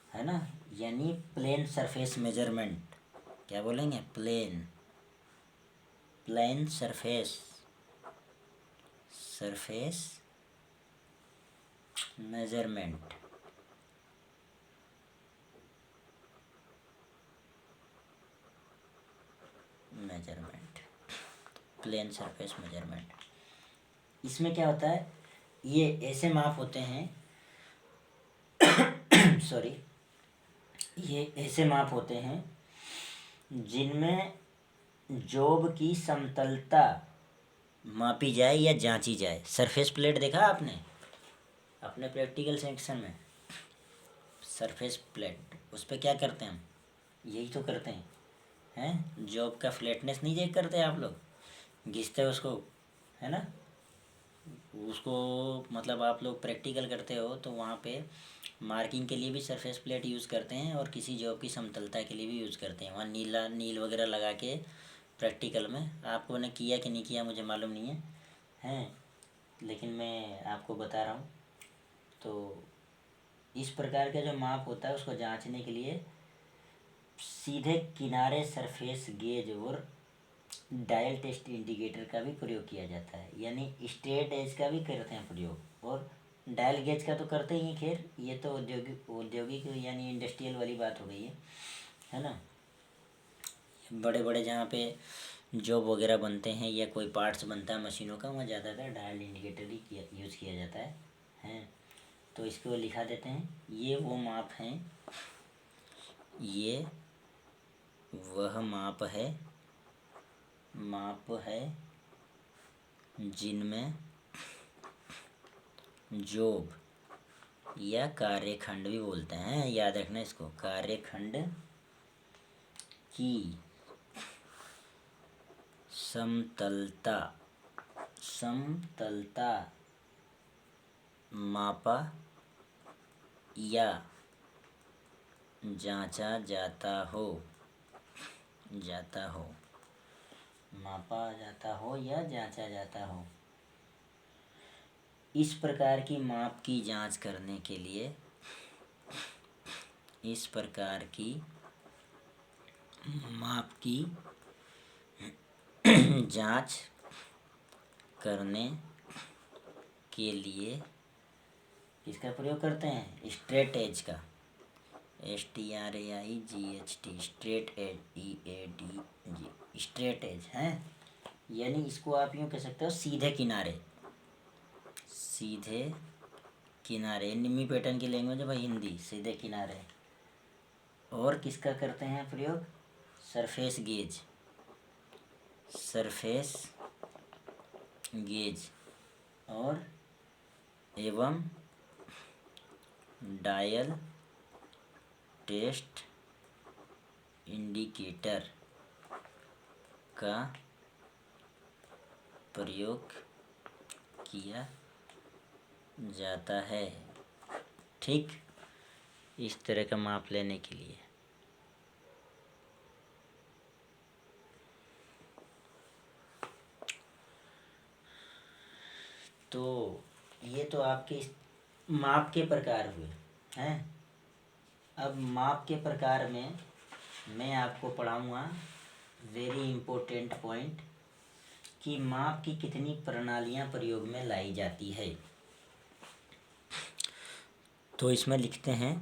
है ना, यानी प्लेन सरफेस मेजरमेंट। क्या बोलेंगे, plane, plane surface, surface measurement. Measurement, plane surface measurement. इसमें क्या होता है, ये ऐसे माप होते हैं सॉरी, ये ऐसे माप होते हैं जिनमें जॉब की समतलता मापी जाए या जांची जाए। सरफेस प्लेट देखा आपने अपने प्रैक्टिकल सेक्शन में? सरफेस प्लेट, उस पर क्या करते हैं हम? यही तो करते हैं जॉब का फ्लैटनेस नहीं चेक करते आप लोग, घिसते उसको, है ना? उसको मतलब आप लोग प्रैक्टिकल करते हो तो वहाँ पे मार्किंग के लिए भी सरफेस प्लेट यूज़ करते हैं और किसी जॉब की समतलता के लिए भी यूज़ करते हैं। वहाँ नील वगैरह लगा के प्रैक्टिकल में, आपको ने किया कि नहीं किया मुझे मालूम नहीं है, हैं, लेकिन मैं आपको बता रहा हूँ। तो इस प्रकार का जो माप होता है उसको जांचने के लिए सीधे किनारे सरफेस गेज और डायल टेस्ट इंडिकेटर का भी प्रयोग किया जाता है, यानी स्ट्रेट एज का भी करते हैं प्रयोग, और डायल गेज का तो करते ही हैं। खैर ये तो औद्योगिक यानी इंडस्ट्रियल वाली बात हो गई है ना? बड़े बड़े जहाँ पे जॉब वगैरह बनते हैं या कोई पार्ट्स बनता है मशीनों का, वहाँ ज़्यादातर डायल इंडिकेटर ही यूज़ किया जाता है। तो इसको लिखा देते हैं, ये वो माप हैं, ये वह माप है जिनमें जॉब या कार्यखंड भी बोलते हैं, याद रखना इसको, कार्यखंड की समतलता मापा या जांचा जाता हो, मापा जाता हो या जांचा जाता हो। इस प्रकार की माप की जांच करने के लिए, इस प्रकार की माप की जांच करने के लिए किसका प्रयोग करते हैं? स्ट्रेट एज का, STRAIGHT, straight edge, EADG, straight edge है। यानी इसको आप यूँ कह सकते हो सीधे किनारे, निम्मी पैटर्न की लैंग्वेज है भाई हिंदी, सीधे किनारे। और किसका करते हैं प्रयोग? सरफेस गेज और एवं डायल टेस्ट इंडिकेटर का प्रयोग किया जाता है। ठीक, इस तरह का माप लेने के लिए। तो ये तो आपके माप के प्रकार हुए हैं। अब माप के प्रकार में मैं आपको पढ़ाऊँगा वेरी इम्पोर्टेंट पॉइंट कि माप की कितनी प्रणालियाँ प्रयोग में लाई जाती है। तो इसमें लिखते हैं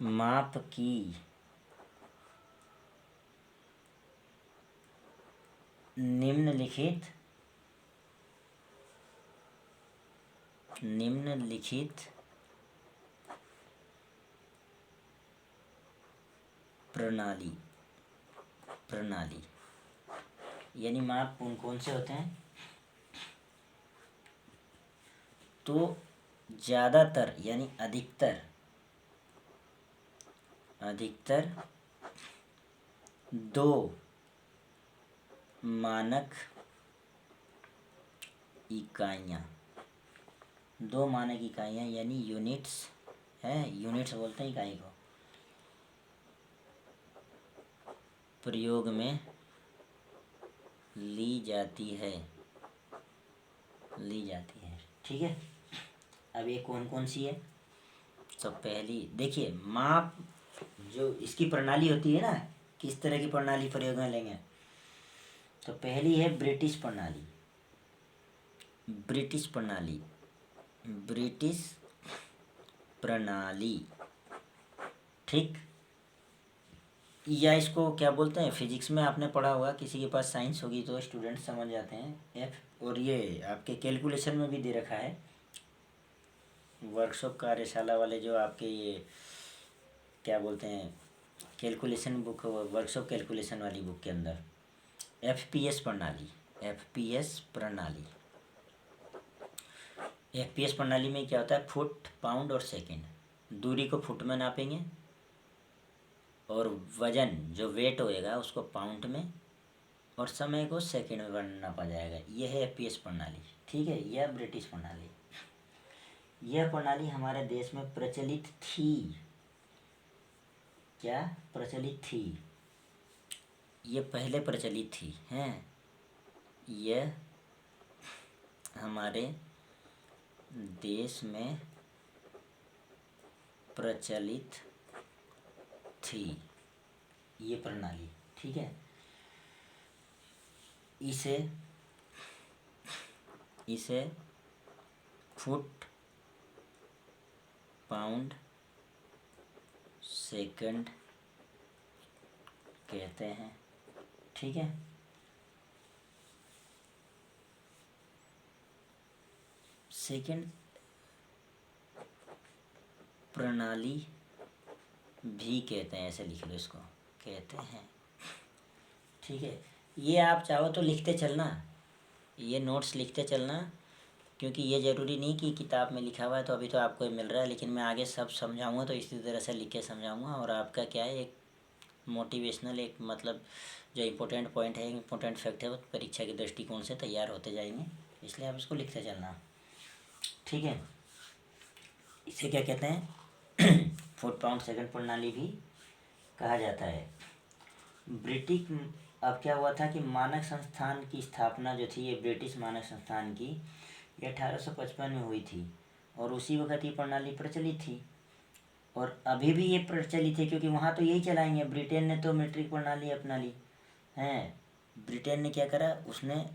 माप की निम्नलिखित प्रणाली, यानी माप कौन कौन से होते हैं? तो ज़्यादातर यानी अधिकतर दो मानक इकाइयाँ यानी यूनिट्स हैं, यूनिट्स बोलते हैं इकाई को, प्रयोग में ली जाती है। ठीक है। अब ये कौन कौन सी है? तो पहली देखिए, माप जो इसकी प्रणाली होती है ना, किस तरह की प्रणाली प्रयोग में लेंगे। तो पहली है ब्रिटिश प्रणाली, ठीक। या इसको क्या बोलते हैं, फिजिक्स में आपने पढ़ा होगा, किसी के पास साइंस होगी तो स्टूडेंट समझ जाते हैं, F। और ये आपके कैलकुलेशन में भी दे रखा है, वर्कशॉप कार्यशाला वाले जो आपके ये क्या बोलते हैं कैलकुलेशन बुक, वर्कशॉप कैलकुलेशन वाली बुक के अंदर एफपीएस प्रणाली, एफपीएस प्रणाली, एफपीएस प्रणाली में क्या होता है, फुट, पाउंड और सेकंड। दूरी को फुट में नापेंगे और वजन जो वेट होएगा उसको पाउंड में और समय को सेकंड में नापा जाएगा। यह है एफपीएस प्रणाली। ठीक है, यह ब्रिटिश प्रणाली। यह प्रणाली हमारे देश में प्रचलित थी। क्या प्रचलित थी? ये पहले प्रचलित थी हैं। यह हमारे देश में प्रचलित थी ये प्रणाली। ठीक है, इसे फुट, पाउंड, सेकंड कहते हैं। ठीक है, सेकंड प्रणाली भी कहते हैं, ऐसे लिख लो इसको, कहते हैं। ठीक है, ये आप चाहो तो लिखते चलना, ये नोट्स लिखते चलना, क्योंकि ये ज़रूरी नहीं कि किताब में लिखा हुआ है तो अभी तो आपको मिल रहा है, लेकिन मैं आगे सब समझाऊंगा तो इसी तरह से लिख के समझाऊंगा। और आपका क्या है, एक मोटिवेशनल, एक मतलब जो इम्पोर्टेंट पॉइंट है, इम्पोर्टेंट फैक्ट है, वो परीक्षा के दृष्टिकोण से तैयार होते जाएंगे, इसलिए आप इसको लिखते चलना। ठीक है, इसे क्या कहते हैं फुट, पाउंड, सेकंड प्रणाली भी कहा जाता है। ब्रिटिश, अब क्या हुआ था कि मानक संस्थान की स्थापना जो थी, ये ब्रिटिश मानक संस्थान की, ये 1855 में हुई थी और उसी वक्त ये प्रणाली प्रचलित थी और अभी भी ये प्रचलित है, क्योंकि वहाँ तो यही चलाएंगे। ब्रिटेन ने तो मीट्रिक प्रणाली अपना ली है। ब्रिटेन ने क्या करा, उसने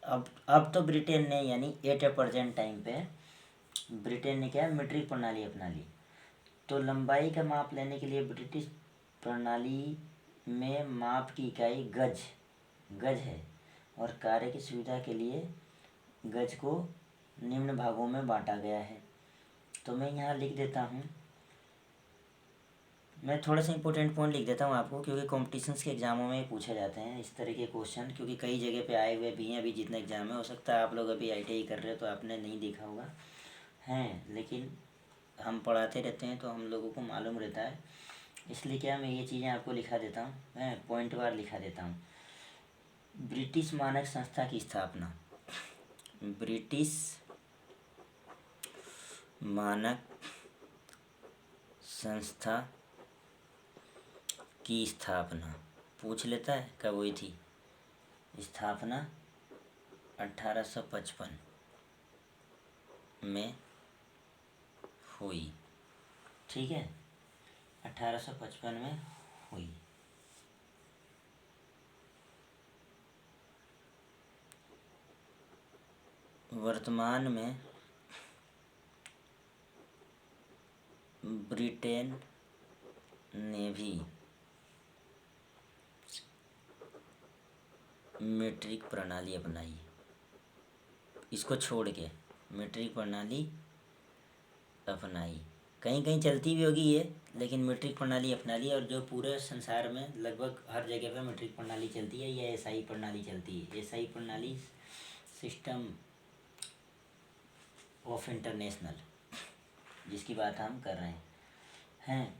अब तो ब्रिटेन ने यानी एट ए प्रेजेंट टाइम पे ब्रिटेन ने क्या मीट्रिक प्रणाली अपना ली। तो लंबाई का माप लेने के लिए ब्रिटिश प्रणाली में माप की इकाई गज है और कार्य की सुविधा के लिए गज को निम्न भागों में बांटा गया है। तो मैं यहाँ लिख देता हूँ, मैं थोड़ा सा इंपॉर्टेंट पॉइंट लिख देता हूँ आपको, क्योंकि कॉम्पिटिशन्स के एग्ज़ामों में पूछे जाते हैं इस तरह के क्वेश्चन, क्योंकि कई जगह पे आए हुए भी हैं अभी जितने एग्ज़ाम है। हो सकता है आप लोग अभी आईटीआई कर रहे हो तो आपने नहीं देखा होगा हैं, लेकिन हम पढ़ाते रहते हैं तो हम लोगों को मालूम रहता है, इसलिए क्या मैं ये चीज़ें आपको लिखा देता हूँ, मैं पॉइंट वार लिखा देता हूँ। ब्रिटिश मानक संस्था की स्थापना, ब्रिटिश मानक संस्था की स्थापना पूछ लेता है कब हुई थी। स्थापना 1855 में हुई। ठीक है, 1855 में हुई। वर्तमान में ब्रिटेन ने भी मीट्रिक प्रणाली अपनाई। इसको छोड़ के मीट्रिक प्रणाली अपनाई, कहीं कहीं चलती भी होगी ये, लेकिन मीट्रिक प्रणाली अपना ली। और जो पूरे संसार में लगभग हर जगह पे मीट्रिक प्रणाली चलती है, या एसआई प्रणाली चलती है। एसआई प्रणाली सिस्टम ऑफ इंटरनेशनल, जिसकी बात हम कर रहे हैं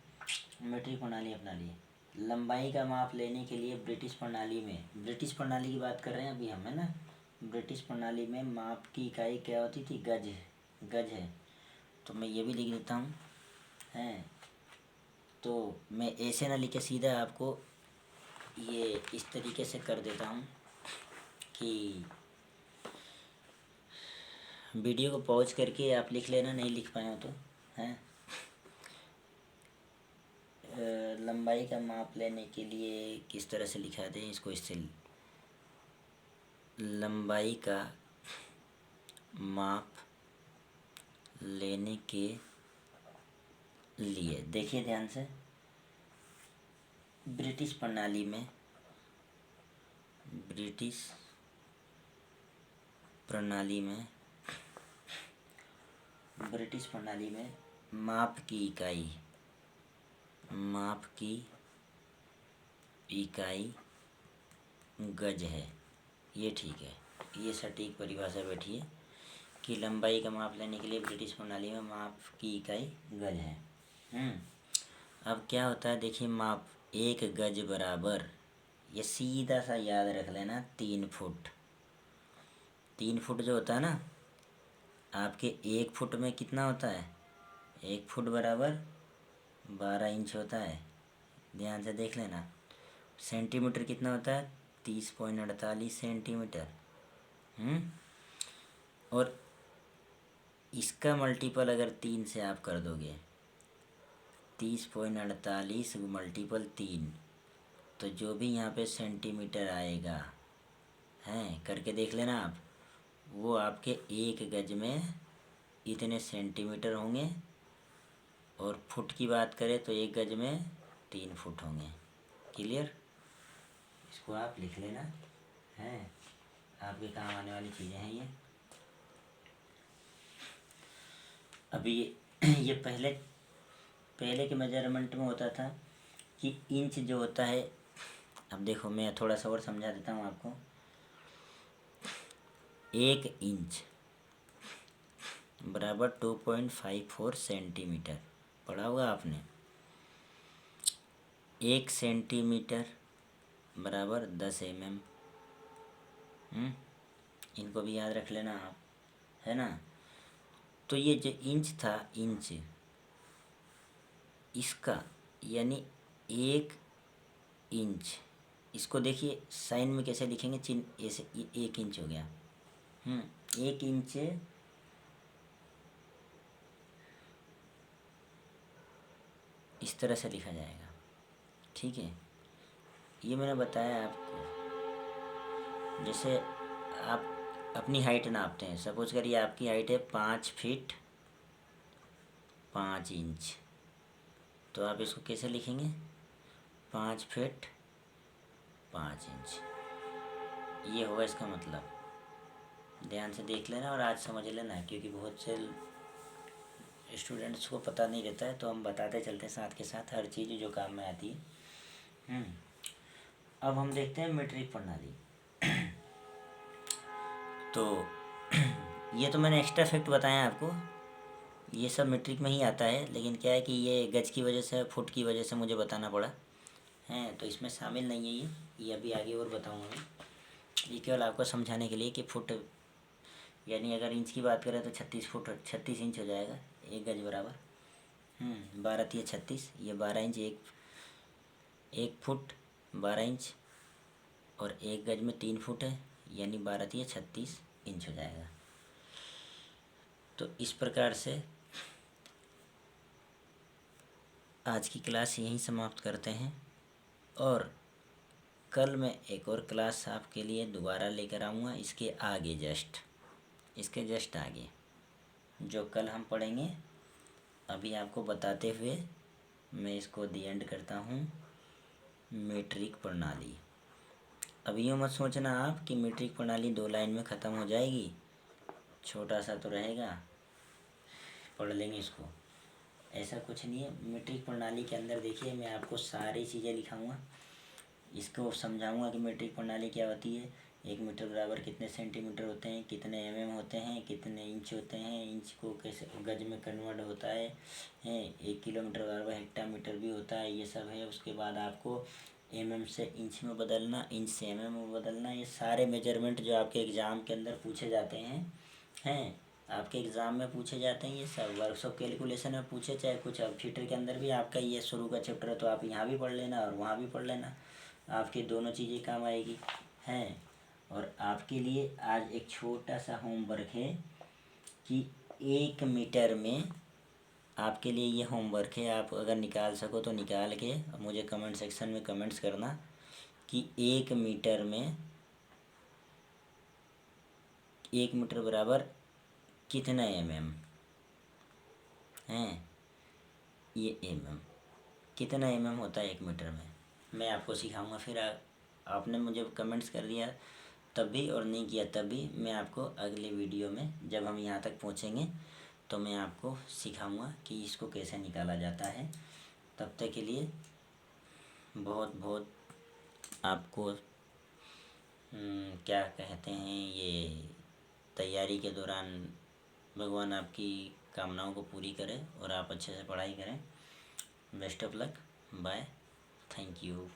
मीट्रिक प्रणाली अपना ली। लंबाई का माप लेने के लिए ब्रिटिश प्रणाली में, ब्रिटिश प्रणाली की बात कर रहे हैं अभी हम, है ना। ब्रिटिश प्रणाली में माप की इकाई क्या होती थी, गज है। तो मैं ये भी लिख देता हूँ हैं। तो मैं ऐसे ना लिख के सीधा आपको ये इस तरीके से कर देता हूँ कि वीडियो को पॉज करके आप लिख लेना, नहीं लिख पाए हो तो हैं। लंबाई का माप लेने के लिए किस तरह से लिखा दें इसको, इससे लंबाई का माप लेने के लिए देखिए ध्यान से, ब्रिटिश प्रणाली में ब्रिटिश प्रणाली में माप की इकाई गज है। ये ठीक है, ये सटीक परिभाषा बैठी है कि लंबाई का माप लेने के लिए ब्रिटिश प्रणाली में माप की इकाई गज है। अब क्या होता है देखिए, माप 1 गज बराबर, ये सीधा सा याद रख लेना 3 फुट। 3 फुट जो होता है ना, आपके 1 फुट में कितना होता है? 1 फुट बराबर 12 इंच होता है। ध्यान से देख लेना। सेंटीमीटर कितना होता है? 30.48 सेंटीमीटर। और इसका मल्टीपल अगर 3 से आप कर दोगे, 30.48 मल्टीपल 3, तो जो भी यहाँ पे सेंटीमीटर आएगा, हैं करके देख लेना आप, वो आपके 1 गज में इतने सेंटीमीटर होंगे। और फुट की बात करें तो 1 गज में 3 फुट होंगे। क्लियर? इसको आप लिख लेना, हैं आपके काम आने वाली चीज़ें हैं ये। अभी ये पहले के मेजरमेंट में होता था कि इंच जो होता है, अब देखो मैं थोड़ा सा और समझा देता हूँ आपको। 1 इंच बराबर 2.54 सेंटीमीटर पढ़ा होगा आपने। 1 सेंटीमीटर बराबर 10 mm। इनको भी याद रख लेना आप, है ना। तो ये जो इंच था, इंच इसका यानी 1 इंच, इसको देखिए साइन में कैसे लिखेंगे, चिन्ह ऐसे, 1 इंच हो गया। 1 इंच इस तरह से लिखा जाएगा, ठीक है। ये मैंने बताया आपको। जैसे आप अपनी हाइट नापते हैं, सपोज करिए आपकी हाइट है 5 फीट 5 इंच, तो आप इसको कैसे लिखेंगे? 5 फीट 5 इंच, ये होगा इसका मतलब। ध्यान से देख लेना और आज समझ लेना, क्योंकि बहुत से स्टूडेंट्स को पता नहीं रहता है, तो हम बताते चलते हैं साथ के साथ हर चीज़ जो काम में आती है। अब हम देखते हैं मीट्रिक प्रणाली। तो ये तो मैंने एक्स्ट्रा फैक्ट बताया आपको, ये सब मीट्रिक में ही आता है, लेकिन क्या है कि ये गज की वजह से, फुट की वजह से मुझे बताना पड़ा है, तो इसमें शामिल नहीं है ये अभी आगे और बताऊंगा मैं। ये केवल आपको समझाने के लिए कि फुट यानी अगर इंच की बात करें तो 36 इंच हो जाएगा 1 गज बराबर। 12 तिया 36, ये 12 इंच, एक फुट 12 इंच, और 1 गज में 3 फुट है, यानी 12 तिया 36 इंच हो जाएगा। तो इस प्रकार से आज की क्लास यहीं समाप्त करते हैं, और कल मैं एक और क्लास आपके लिए दोबारा लेकर आऊँगा। इसके जस्ट आगे जो कल हम पढ़ेंगे, अभी आपको बताते हुए मैं इसको दी एंड करता हूँ, मीट्रिक प्रणाली। अब यूँ मत सोचना आप कि मीट्रिक प्रणाली 2 लाइन में ख़त्म हो जाएगी, छोटा सा तो रहेगा, पढ़ लेंगे इसको, ऐसा कुछ नहीं है। मीट्रिक प्रणाली के अंदर देखिए मैं आपको सारी चीज़ें लिखाऊंगा, इसको समझाऊंगा कि मीट्रिक प्रणाली क्या होती है। 1 मीटर बराबर कितने सेंटीमीटर होते हैं, कितने mm होते हैं, कितने इंच होते हैं, इंच को कैसे गज में कन्वर्ट होता है, 1 किलोमीटर बराबर हेक्टामीटर भी होता है, ये सब है। उसके बाद आपको mm से इंच में बदलना, इंच से mm में बदलना, ये सारे मेजरमेंट जो आपके एग्ज़ाम के अंदर पूछे जाते हैं आपके एग्ज़ाम में पूछे जाते हैं, ये सब वर्कशॉप कैलकुलेशन में पूछे, चाहे कुछ अब थिएटर के अंदर भी आपका ये शुरू का चैप्टर है, तो आप यहाँ भी पढ़ लेना और वहाँ भी पढ़ लेना, आपकी दोनों चीज़ें काम आएगी, हैं। और आपके लिए आज एक छोटा सा होमवर्क है कि 1 मीटर में, आपके लिए ये होमवर्क है, आप अगर निकाल सको तो निकाल के मुझे कमेंट सेक्शन में कमेंट्स करना कि 1 मीटर में 1 मीटर बराबर कितना mm हैं, ये mm कितना mm होता है 1 मीटर में, मैं आपको सिखाऊंगा। फिर आपने मुझे कमेंट्स कर दिया तब भी और नहीं किया तब भी, मैं आपको अगले वीडियो में जब हम यहाँ तक पहुँचेंगे तो मैं आपको सिखाऊंगा कि इसको कैसे निकाला जाता है। तब तक के लिए बहुत बहुत आपको क्या कहते हैं, ये तैयारी के दौरान भगवान आपकी कामनाओं को पूरी करे और आप अच्छे से पढ़ाई करें। Best of luck. Bye. Thank you.